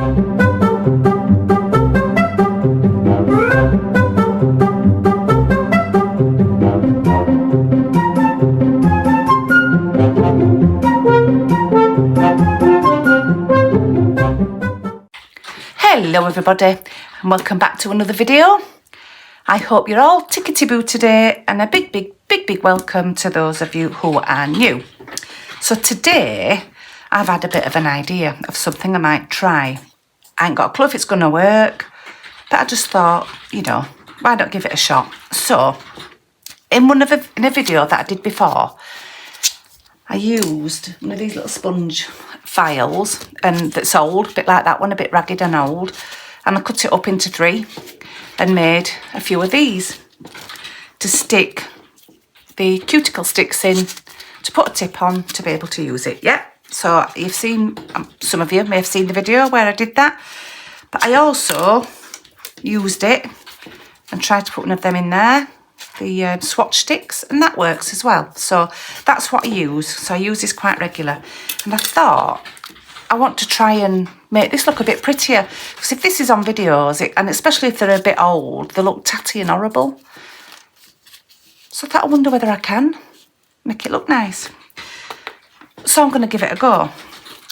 Hello everybody and welcome back to another video. I hope you're all tickety-boo today, and a big welcome to those of you who are new. So today I've had a bit of an idea of something I might try. I ain't got a clue if it's going to work, but I just thought, you know, why not give it a shot? So in a video that I did before, I used one of these little sponge files, and that's old, a bit like that one, a bit ragged and old, and I cut it up into 3 and made a few of these to stick the cuticle sticks in, to put a tip on to be able to use it. Yeah, so you've seen, some of you may have seen the video where I did that, but I also used it and tried to put one of them in there, the swatch sticks, and that works as well. So that's what I use. So I use this quite regular, and I thought I want to try and make this look a bit prettier, because if this is on videos, and especially if they're a bit old, they look tatty and horrible. So I thought, I wonder whether I can make it look nice. So I'm going to give it a go.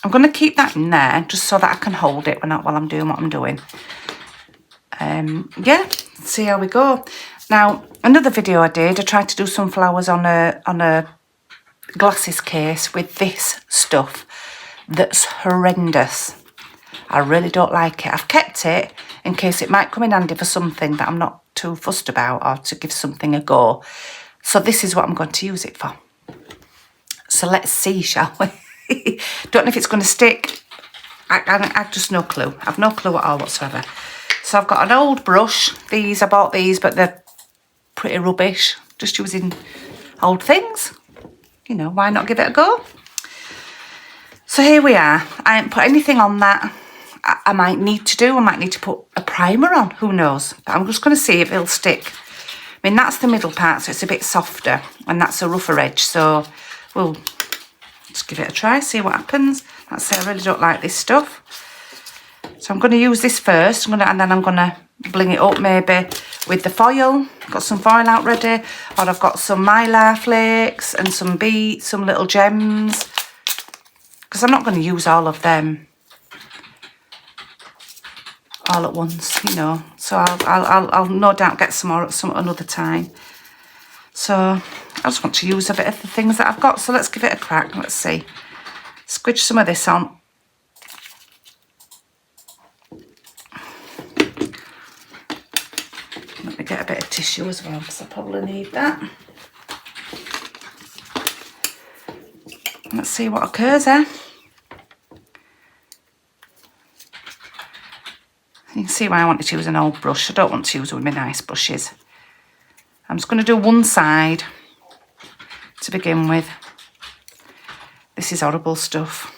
I'm going to keep that in there just so that I can hold it while I'm doing what I'm doing. Yeah, see how we go. Now, another video I did, I tried to do some flowers on a glasses case with this stuff that's horrendous. I really don't like it. I've kept it in case it might come in handy for something that I'm not too fussed about, or to give something a go. So this is what I'm going to use it for. So let's see, shall we? Don't know if it's going to stick. I've just no clue. I've no clue at all whatsoever. So I've got an old brush. I bought these, but they're pretty rubbish. Just using old things. You know, why not give it a go? So here we are. I haven't put anything on that. I might need to put a primer on. Who knows? But I'm just going to see if it'll stick. I mean, that's the middle part, so it's a bit softer. And that's a rougher edge. So we'll just give it a try, see what happens. That's it. I really don't like this stuff. So I'm going to use this first, and then I'm going to bling it up maybe with the foil. I've got some foil out ready, or I've got some mylar flakes and some beads, some little gems, because I'm not going to use all of them all at once, you know. So I'll no doubt get some more at another time. So I just want to use a bit of the things that I've got. So let's give it a crack. Let's see. Squidge some of this on. Let me get a bit of tissue as well, because I probably need that. Let's see what occurs there. You can see why I wanted to use an old brush. I don't want to use one of my nice brushes. I'm just going to do one side to begin with. This is horrible stuff.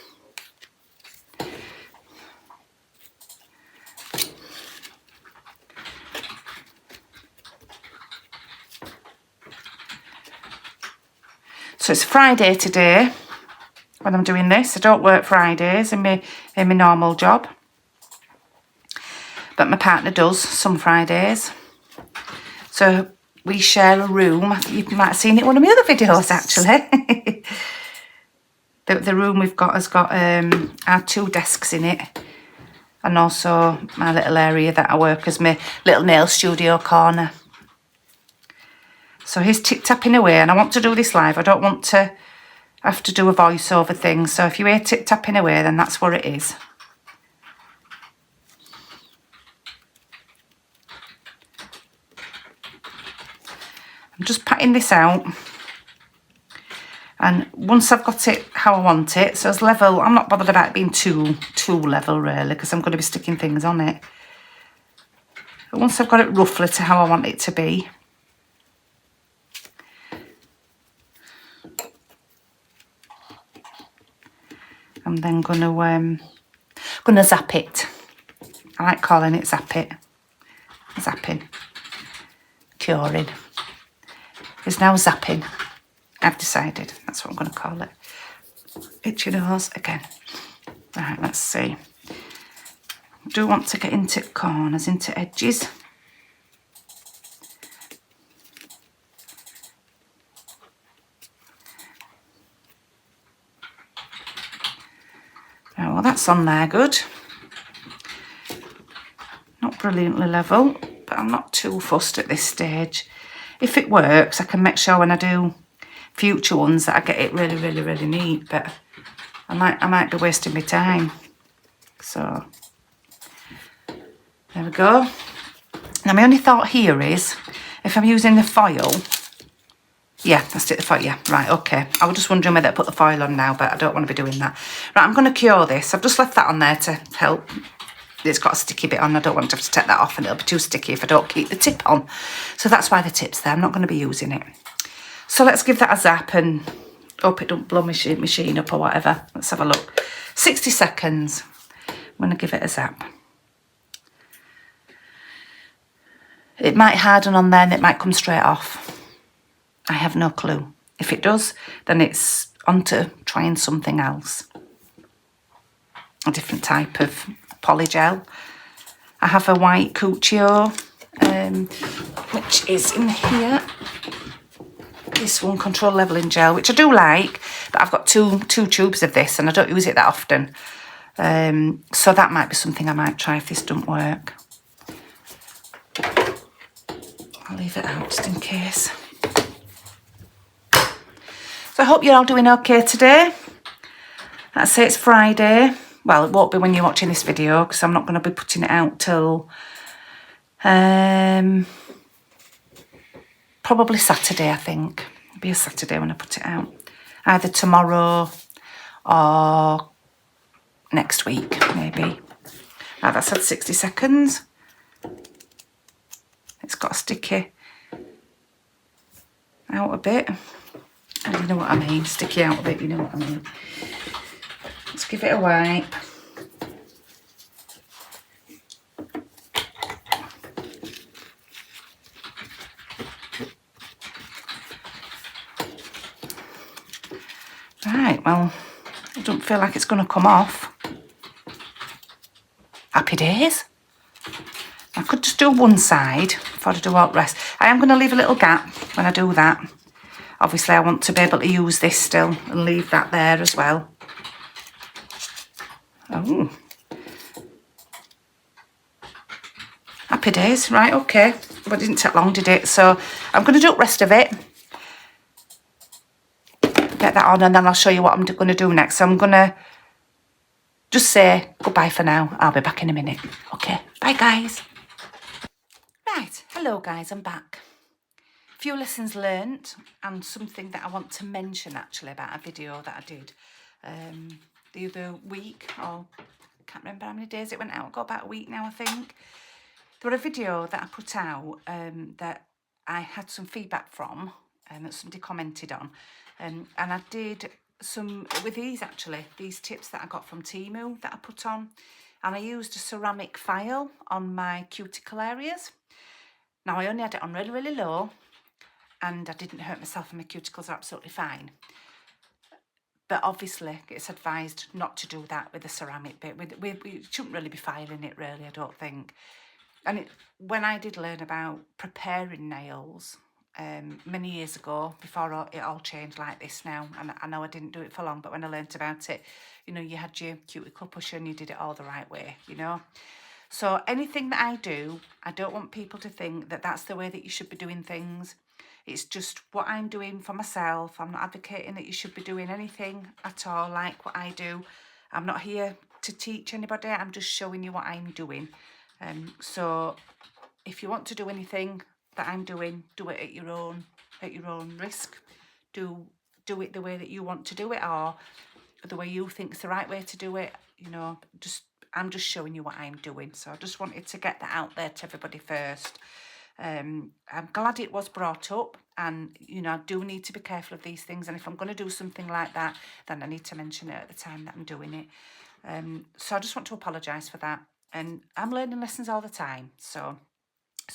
So it's Friday today when I'm doing this. I don't work Fridays in my normal job, but my partner does some Fridays. So we share a room. You might have seen it in one of my other videos, actually. The room we've got has got our 2 desks in it, and also my little area that I work as my little nail studio corner. So he's tip-tapping away, and I want to do this live. I don't want to have to do a voiceover thing. So if you hear tip-tapping away, then that's what it is. I'm just patting this out. And once I've got it how I want it, so it's level, I'm not bothered about it being too level really, because I'm going to be sticking things on it. But once I've got it roughly to how I want it to be, I'm then gonna zap it. I like calling it zap it. Zapping. Curing. It's now zapping. I've decided. That's what I'm going to call it. Itchy nose again. Right, let's see. do want to get into corners, into edges. Oh, well, that's on there, good. Not brilliantly level, but I'm not too fussed at this stage. If it works, I can make sure when I do future ones that I get it really, really, really neat, but I might be wasting my time. So, there we go. Now, my only thought here is, if I'm using the foil, yeah, I stick the foil, yeah, right, okay. I was just wondering whether to put the foil on now, but I don't want to be doing that. Right, I'm going to cure this. I've just left that on there to help. It's got a sticky bit on. I don't want to have to take that off and it'll be too sticky if I don't keep the tip on. So that's why the tip's there. I'm not going to be using it. So let's give that a zap and hope it don't blow my machine up or whatever. Let's have a look. 60 seconds. I'm going to give it a zap. It might harden on there and it might come straight off. I have no clue. If it does, then it's on to trying something else. A different type of poly gel. I have a white Cuccio, which is in here. This one, control leveling gel, which I do like, but I've got two tubes of this and I don't use it that often. So that might be something I might try if this doesn't work. I'll leave it out just in case. So I hope you're all doing okay today. Let's say it's Friday. Well, it won't be when you're watching this video because I'm not going to be putting it out till probably Saturday, I think. It'll be a Saturday when I put it out. Either tomorrow or next week, maybe. Right, that's had 60 seconds. It's got a sticky out a bit. You know what I mean, sticky out a bit, you know what I mean. Let's give it a wipe. Right, well, I don't feel like it's going to come off. Happy days. I could just do one side before I do all the rest. I am going to leave a little gap when I do that. Obviously, I want to be able to use this still and leave that there as well. Oh. Happy days. Right, okay. But it didn't take long, did it? So I'm going to do the rest of it. Get that on and then I'll show you what I'm going to do next. So I'm going to just say goodbye for now. I'll be back in a minute. Okay, bye guys. Right, hello guys, I'm back. A few lessons learnt and something that I want to mention actually about a video that I did the other week, or I can't remember how many days it went out. Got about a week now, I think. There was a video that I put out that I had some feedback from that somebody commented on, and I did some with these actually, these tips that I got from Temu that I put on, and I used a ceramic file on my cuticle areas. Now I only had it on really, really low and I didn't hurt myself and my cuticles are absolutely fine. But obviously it's advised not to do that with the ceramic bit. We shouldn't really be filing it really, I don't think. And when I did learn about preparing nails many years ago, before it all changed like this now, and I know I didn't do it for long, but when I learnt about it, you know, you had your cuticle pusher and you did it all the right way, you know. So anything that I do, I don't want people to think that that's the way that you should be doing things. It's just what I'm doing for myself. I'm not advocating that you should be doing anything at all like what I do. I'm not here to teach anybody. I'm just showing you what I'm doing. So if you want to do anything that I'm doing, do it at your own risk. Do it the way that you want to do it, or the way you think is the right way to do it. You know, I'm just showing you what I'm doing. So I just wanted to get that out there to everybody first. I'm glad it was brought up, and you know, I do need to be careful of these things, and if I'm going to do something like that, then I need to mention it at the time that I'm doing it. So I just want to apologise for that, and I'm learning lessons all the time, so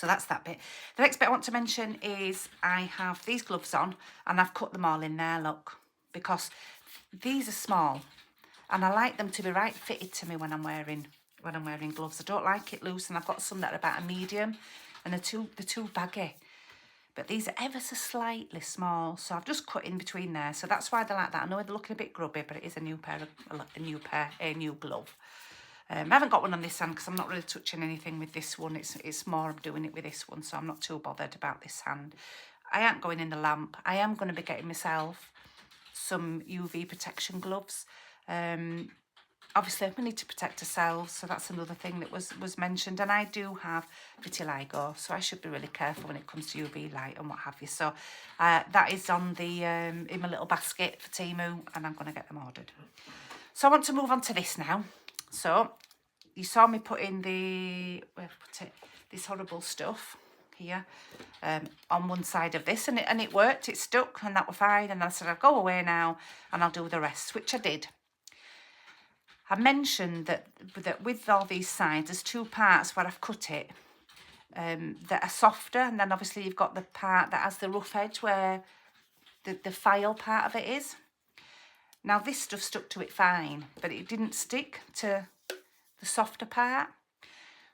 that's that bit. The next bit I want to mention is I have these gloves on and I've cut them all in there, look, because these are small and I like them to be right fitted to me when I'm wearing when I'm wearing gloves. I don't like it loose, and I've got some that are about a medium, and they're too baggy. But these are ever so slightly small, so I've just cut in between there. So that's why they're like that. I know they're looking a bit grubby, but it is a new glove. I haven't got one on this hand because I'm not really touching anything with this one. It's more I'm doing it with this one, so I'm not too bothered about this hand. I ain't going in the lamp. I am going to be getting myself some UV protection gloves. Obviously, we need to protect ourselves, so that's another thing that was mentioned. And I do have vitiligo, so I should be really careful when it comes to UV light and what have you. So that is on the in my little basket for Temu, and I'm going to get them ordered. So I want to move on to this now. So you saw me put in this horrible stuff here on one side of this, and it worked. It stuck, and that was fine. And I said I'll go away now, and I'll do the rest, which I did. I mentioned that with all these sides, there's two parts where I've cut it that are softer, and then obviously you've got the part that has the rough edge where the file part of it is. Now this stuff stuck to it fine, but it didn't stick to the softer part.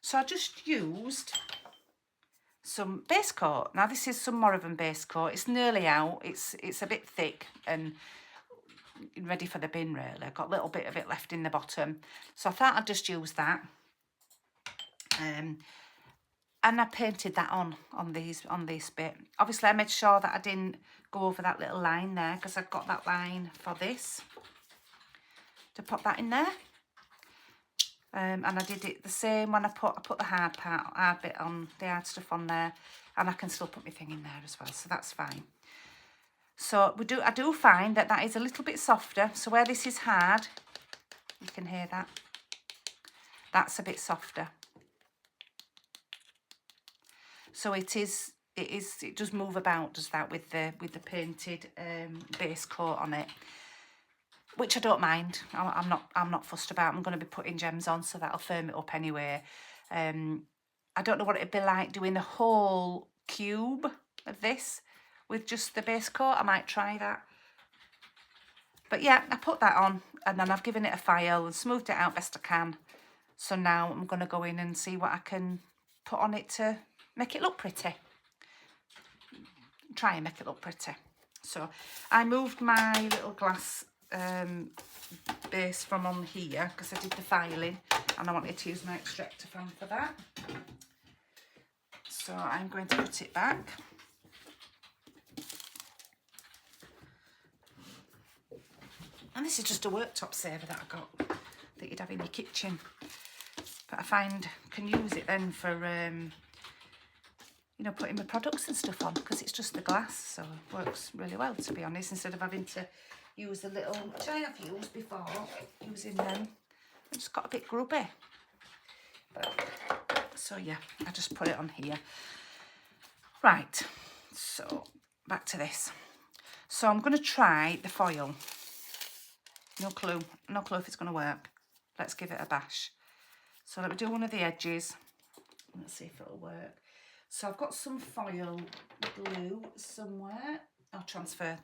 So I just used some base coat. Now this is some Moravan base coat. It's nearly out. It's a bit thick and ready for the bin really. I've got a little bit of it left in the bottom, so I thought I'd just use that. And I painted that on this bit. Obviously I made sure that I didn't go over that little line there, because I've got that line for this to pop that in there. And I did it the same when I put the hard bit on, the hard stuff on there, and I can still put my thing in there as well, so that's fine. So I do find that is a little bit softer. So where this is hard, you can hear that. That's a bit softer. So it does move about, does that, with the painted base coat on it, which I don't mind. I'm not fussed about. I'm going to be putting gems on, so that'll firm it up anyway. I don't know what it'd be like doing a whole cube of this with just the base coat. I might try that. But yeah, I put that on, and then I've given it a file and smoothed it out best I can. So now I'm going to go in and see what I can put on it to make it look pretty. Try and make it look pretty. So I moved my little glass base from on here because I did the filing, and I wanted to use my extractor fan for that. So I'm going to put it back. And this is just a worktop saver that I got, that you'd have in your kitchen. But I find I can use it then for, you know, putting my products and stuff on, because it's just the glass. So it works really well, to be honest, instead of having to use the little, which I have used before, using them. It just got a bit grubby. But, so yeah, I just put it on here. Right, so back to this. So I'm going to try the foil. No clue if it's going to work. Let's give it a bash. So let me do one of the edges. Let's see if it'll work. So I've got some foil glue somewhere. Oh, transfer.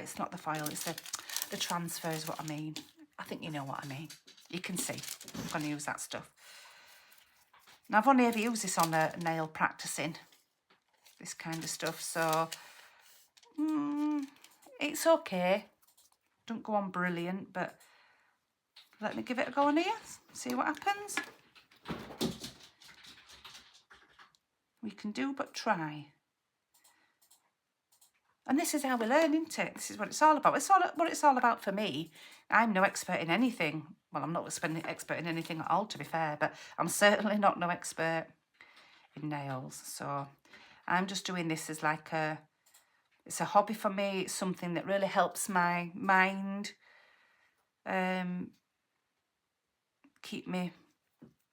It's not the foil, it's the transfer is what I mean. I think you know what I mean. You can see. I'm going to use that stuff. Now, I've only ever used this on a nail practicing, this kind of stuff. So, it's okay. Don't go on brilliant, but let me give it a go on here, see what happens. We can do but try. And this is how we learn, isn't it? This is what it's all about. It's what it's all about for me. I'm no expert in anything. Well, I'm not expert in anything at all, to be fair, but I'm certainly not no expert in nails. So I'm just doing this as like it's a hobby for me. It's something that really helps my mind, keep me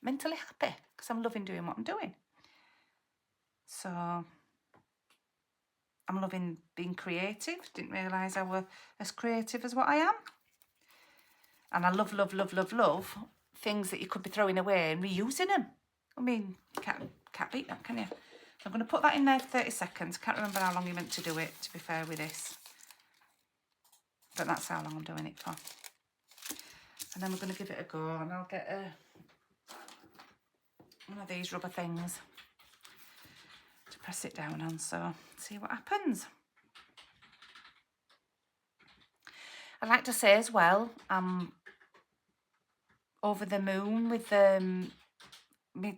mentally happy, because I'm loving doing what I'm doing. So I'm loving being creative. Didn't realise I were as creative as what I am. And I love, love, love, love, love things that you could be throwing away and reusing them. I mean, can't beat that, can you? I'm going to put that in there for 30 seconds. Can't remember how long you meant to do it, to be fair, with this. But that's how long I'm doing it for. And then we're going to give it a go, and I'll get one of these rubber things to press it down on, so see what happens. I'd like to say as well, I'm over the moon with me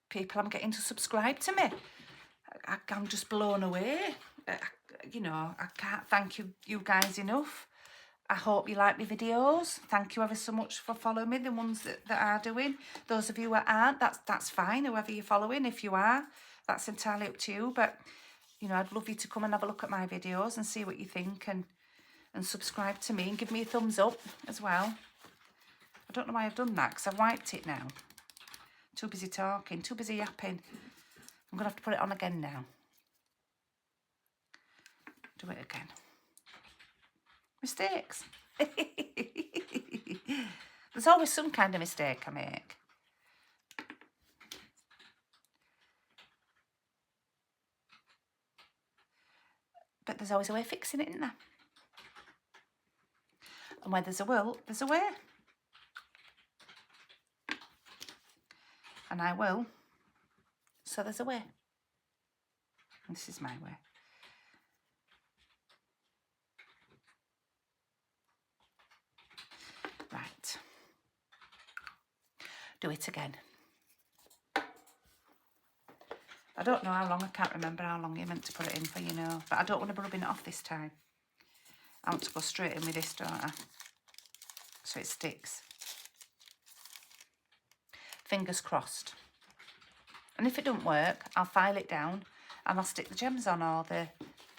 people I'm getting to subscribe to me. I'm just blown away. You know, I can't thank you guys enough. I hope you like my videos. Thank you ever so much for following me, the ones that are doing. Those of you who aren't, that's fine, whoever you're following. If you are, that's entirely up to you. But, you know, I'd love you to come and have a look at my videos and see what you think, and subscribe to me and give me a thumbs up as well. I don't know why I've done that, because I've wiped it now. Too busy talking, too busy yapping. I'm going to have to put it on again now. Do it again. Mistakes. There's always some kind of mistake I make. But there's always a way of fixing it, isn't there? And where there's a will, there's a way. And I will. So there's a way. And this is my way. Right. Do it again. I don't know how long, I can't remember how long you're meant to put it in for, you know. But I don't want to be rubbing it off this time. I want to go straight in with this, don't I? So it sticks. Fingers crossed. And if it doesn't work, I'll file it down and I'll stick the gems on, or the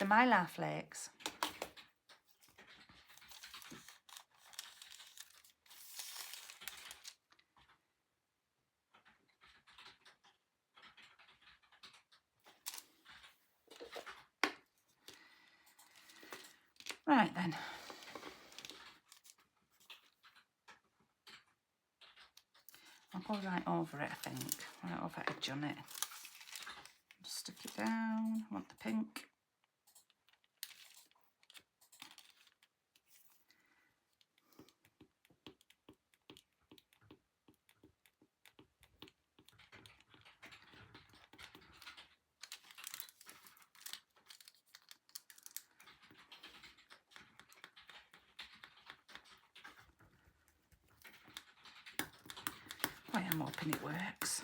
mylar flakes. Right then. I'll go right over it, I think. Right over edge on it. Just stick it down. I want the pink. I am hoping it works.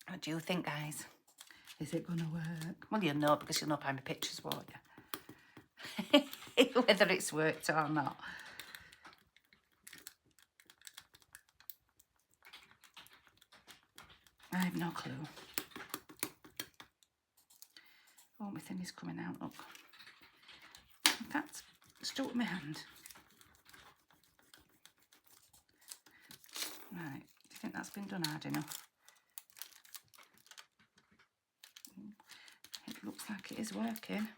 What do you think, guys? Is it going to work? Well, you'll know, because you'll know by my pictures, won't you? Whether it's worked or not. I have no clue. Oh, my thing is coming out, look. In fact, stuck with my hand. Right, do you think that's been done hard enough? It looks like it is working.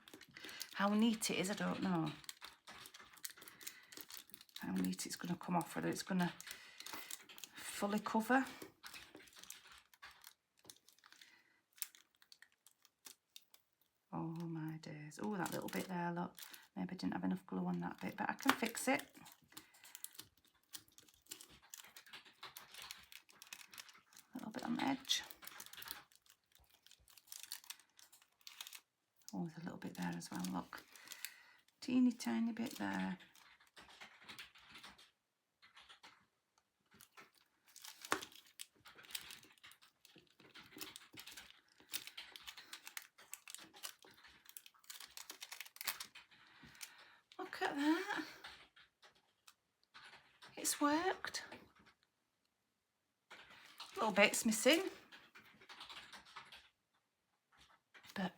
How neat it is, I don't know. How neat it's going to come off, whether it's going to fully cover. Oh my days. Oh, that little bit there, look. Maybe I didn't have enough glue on that bit, but I can fix it. A little bit on the edge. Oh, there's a little bit there as well, look. Teeny tiny bit there. Look at that. It's worked. Little bits missing. But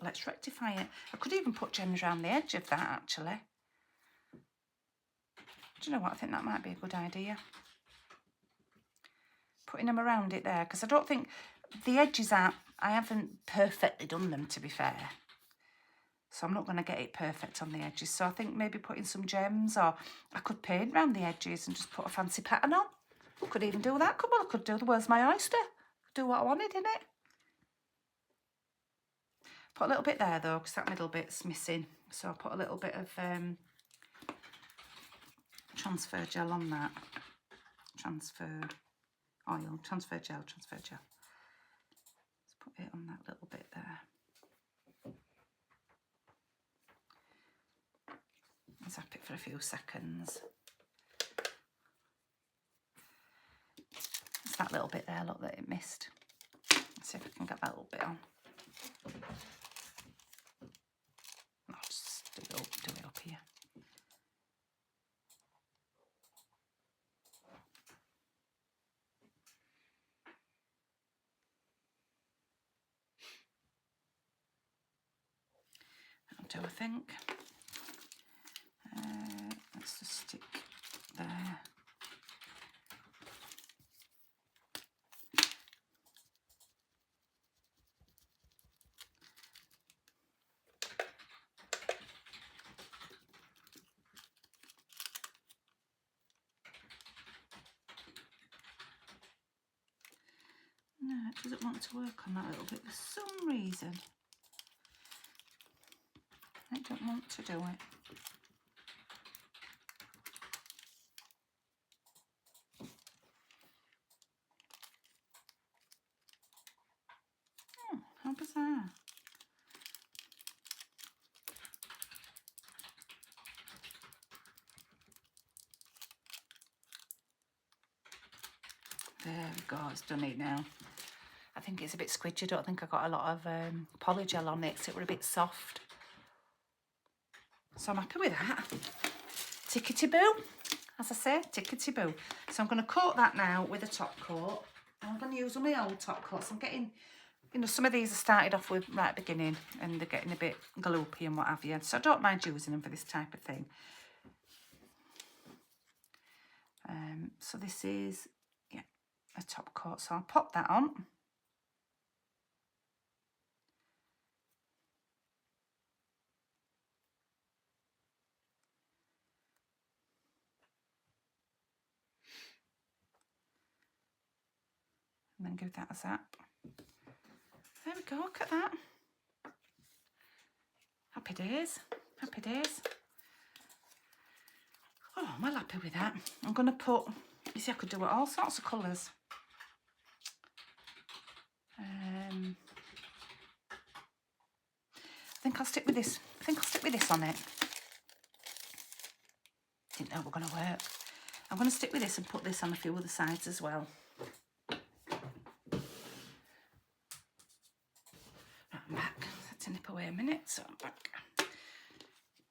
let's rectify it. I could even put gems around the edge of that, actually. Do you know what? I think that might be a good idea. Putting them around it there, because I don't think the edges are, I haven't perfectly done them, to be fair. So I'm not going to get it perfect on the edges. So I think maybe putting some gems, or I could paint around the edges and just put a fancy pattern on. Could even do that. I could do the Where's My Oyster? do what I wanted in it. Put a little bit there though, because that middle bit's missing. So I put a little bit of transfer gel on that. Transfer oil, transfer gel. Let's put it on that little bit there. Zap it for a few seconds. It's that little bit there, look, that it missed. Let's see if I can get that little bit on. I'll just do it up here. That'll do, I think. Let's just stick there. No, it doesn't want to work on that little bit for some reason. I don't want to do it. Oh, how bizarre. There we go, it's done it now. I think it's a bit squidgy. I don't think I got a lot of polygel on it, so it were a bit soft. So I'm happy with that. Tickety-boo, as I say, tickety-boo. So I'm going to coat that now with a top coat. And I'm going to use all my old top coats. I'm getting, you know, some of these I started off with right at the beginning and they're getting a bit gloopy and what have you. So I don't mind using them for this type of thing. So this is, yeah, a top coat. So I'll pop that on. And then give that a zap. There we go, look at that. Happy days, happy days. Oh, I'm well happy with that. I'm going to put, you see I could do it all sorts of colours. I think I'll stick with this. I think I'll stick with this on it. Didn't know it were going to work. I'm going to stick with this and put this on a few other sides as well. I'm back. Had to nip away a minute, so I'm back.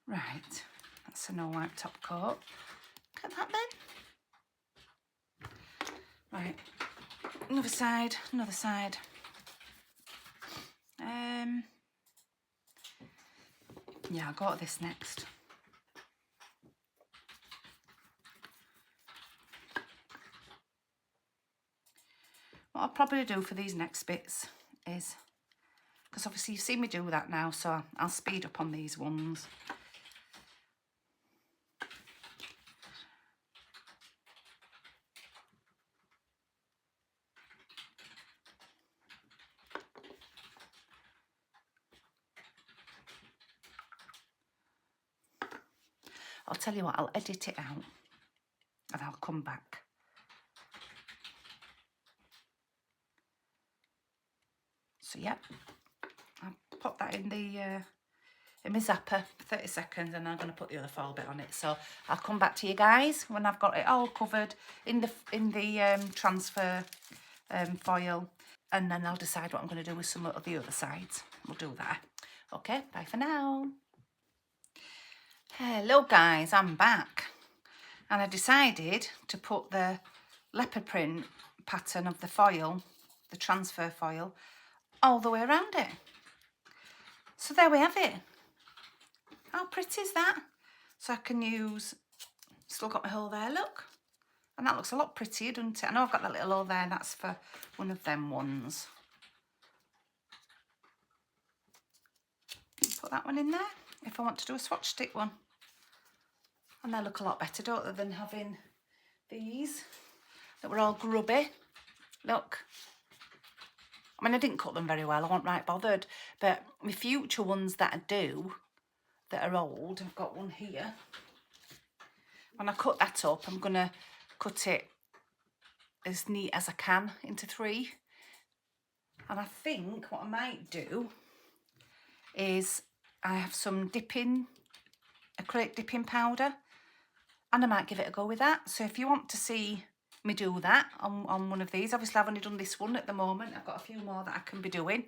Right, that's a no wipe top coat. Look at that then. Right, another side, another side. Yeah, I'll go to this next. What I'll probably do for these next bits is, because obviously you've seen me do that now, so I'll speed up on these ones. I'll tell you what, I'll edit it out and I'll come back. So yeah, I'll pop that in my zapper for 30 seconds and I'm going to put the other foil bit on it. So I'll come back to you guys when I've got it all covered in the transfer foil, and then I'll decide what I'm going to do with some of the other sides. We'll do that. Okay, bye for now. Hello guys, I'm back, and I decided to put the leopard print pattern of the foil, the transfer foil, all the way around it. So there we have it. How pretty is that? So I can use, still got my hole there, look. And that looks a lot prettier, doesn't it? I know I've got that little hole there, that's for one of them ones. Put that one in there if I want to do a swatch stick one. And they look a lot better, don't they, than having these that were all grubby. Look. mean, I didn't cut them very well, I wasn't right bothered, but my future ones that I do, that are old, I've got one here. When I cut that up, I'm going to cut it as neat as I can into 3. And I think what I might do is I have some acrylic dipping powder, and I might give it a go with that. So if you want to see me do that on one of these, obviously I've only done this one at the moment. I've got a few more that I can be doing.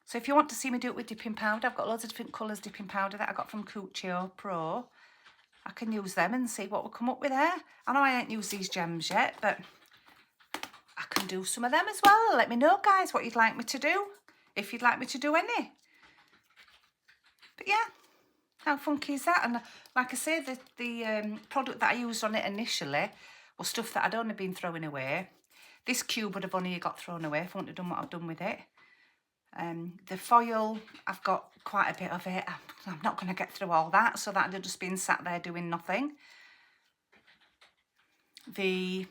So if you want to see me do it with dipping powder, I've got loads of different colours dipping powder that I got from Cuccio Pro. I can use them and see what will come up with there. I know I ain't used these gems yet, but I can do some of them as well. Let me know, guys, what you'd like me to do, if you'd like me to do any. But yeah, how funky is that? And like I say, the product that I used on it initially was stuff that I'd only been throwing away. This cube would have only got thrown away if I wouldn't have done what I've done with it. The foil, I've got quite a bit of it. I'm not going to get through all that, so that'd have just been sat there doing nothing. The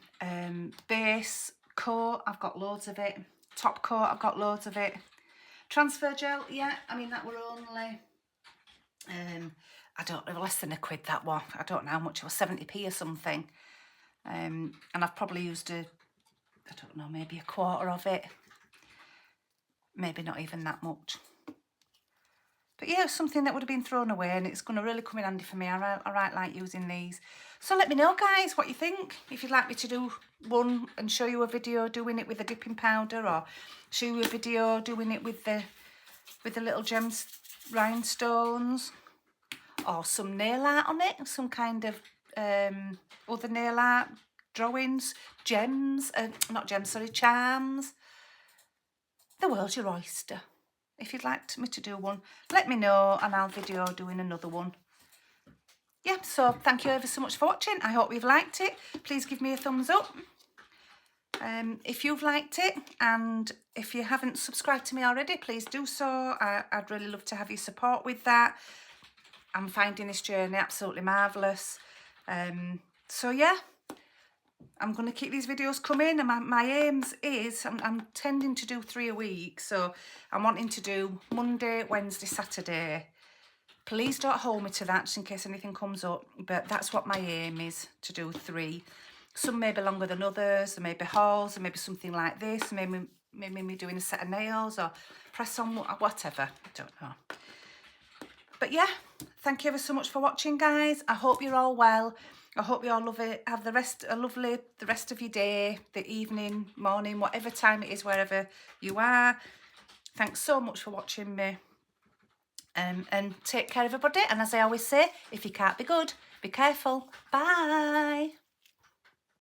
base coat, I've got loads of it. Top coat, I've got loads of it. Transfer gel, yeah, I mean, that were only, I don't know, less than £1 that one. I don't know how much it was, 70p or something. And I've probably used I don't know, maybe a quarter of it. Maybe not even that much. But yeah, it's something that would have been thrown away, and it's going to really come in handy for me. I right like using these. So let me know, guys, what you think. If you'd like me to do one and show you a video doing it with the dipping powder, or show you a video doing it with the little gems rhinestones, or some nail art on it, some kind of other nail art drawings, gems, not gems, sorry, charms. The world's your oyster. If you'd like me to do one, let me know and I'll video doing another one. Yeah, so thank you ever so much for watching. I hope you've liked it. Please give me a thumbs up if you've liked it, and if you haven't subscribed to me already, please do so. I'd really love to have your support with that. I'm finding this journey absolutely marvellous. So yeah, I'm going to keep these videos coming, and my aims is I'm tending to do 3 a week, so I'm wanting to do Monday, Wednesday, Saturday. Please don't hold me to that just in case anything comes up, but that's what my aim is, to do 3. Some may be longer than others, there may be hauls, there may be something like this, maybe me doing a set of nails or press on, whatever, I don't know. But yeah, thank you ever so much for watching, guys. I hope you're all well. I hope you all love it. Have the rest of your day, the evening, morning, whatever time it is, wherever you are. Thanks so much for watching me. And take care, everybody. And as I always say, if you can't be good, be careful. Bye.